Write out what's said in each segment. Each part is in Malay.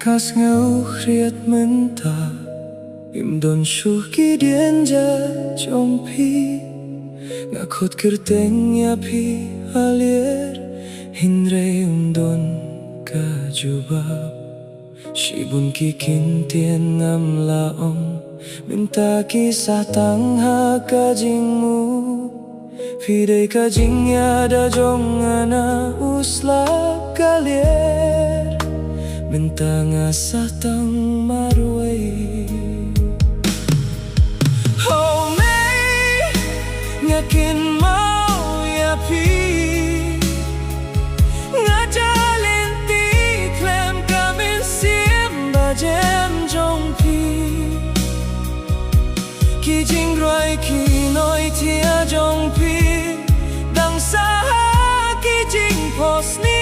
Kas ngâu riết mình ta im don shu ki dien ja trong pi nga khot kir teng ya pi alier hinre don ka juba shibun ki kin tien ngam la om minta ki sa tang ha ka jingu phi dei ka jing ya da jong ana usla kalier minta nga sa tang marway oh may nga kin mau ya pi nga jalin ti klem kamin sim ba jem jong pi ki jing roi ki noi tia jong pi dang sa ki jing pos ni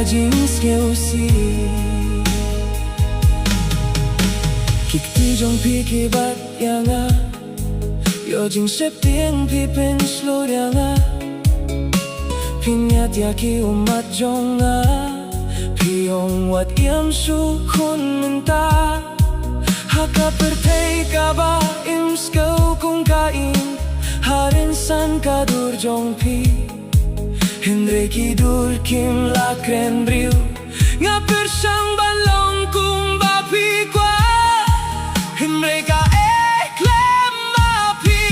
jeans kêu si kik ti jong pi ki bat yanga yo jing sep tiếng pi pen slow yanga pinya tia ki umat jong a pi ong wat yam su khun min ta ha ka per thei ka ba im skau kung ka in harin san ka dur jong pi Hindre ki dur kim la kren briu nga per sang balong kum ba pi kwa Hindre ka klem ma pi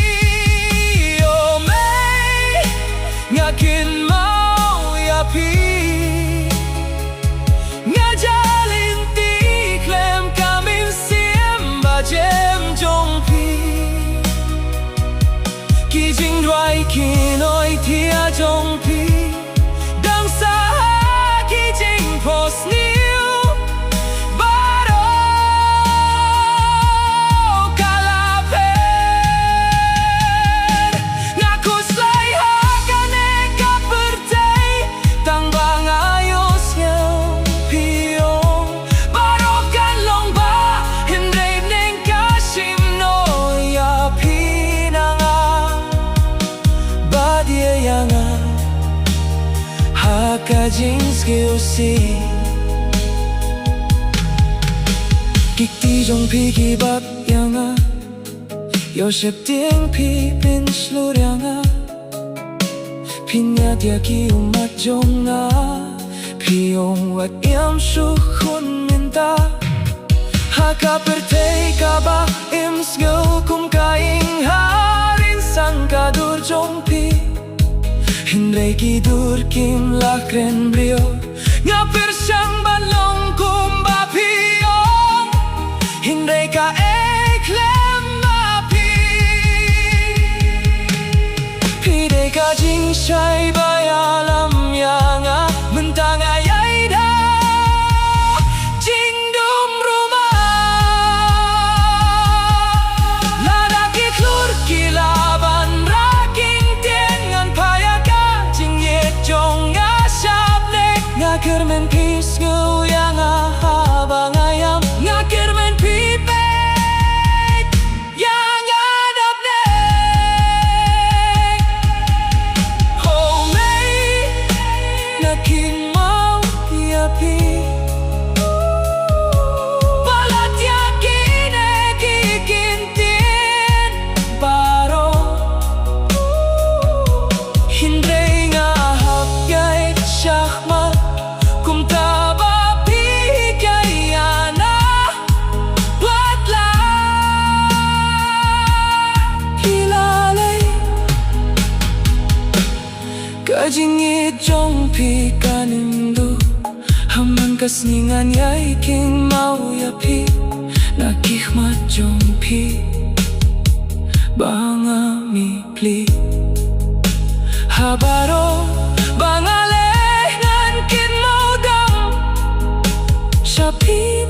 o may nga kin mau ya pi nga jalin ti klem kamin sim ba jem jong pi ki jing dwai ki noi tia jong pi pos niu baro kalaper nga kuslay hakane ka pertay tang bang ayos nhau piong baro kan long ba hindre neng kasim no ya pinanga badia yanga haka jeans kêu si kik ti jong pi ki bak yanga yo sep tiếng pi pen slow yanga pinya tia ki umat jong a pi ong wat yam su khun min ta haka per thei ka ba im sgau kum ka ing harin sang ka dur jong pi Hindre ki dur kim la kren brio nga per sang balong kum ba piong Hindre ka klem ma pi pi de ka jing shai ba ya lam ya nga mentang ayai da jing dum ruma la da ki klur ki laban raking tiengan paya jong nga sap le nga kermen pis ngau yang habang ayam nga kermen pipet yang adap ne oh me Pajingid jong pi kanindu Haman kasningan ya iking mau ya pi Nakihmat jong pi Banga mi pli Habaro bangaleh ngan kin mau dam Siya pi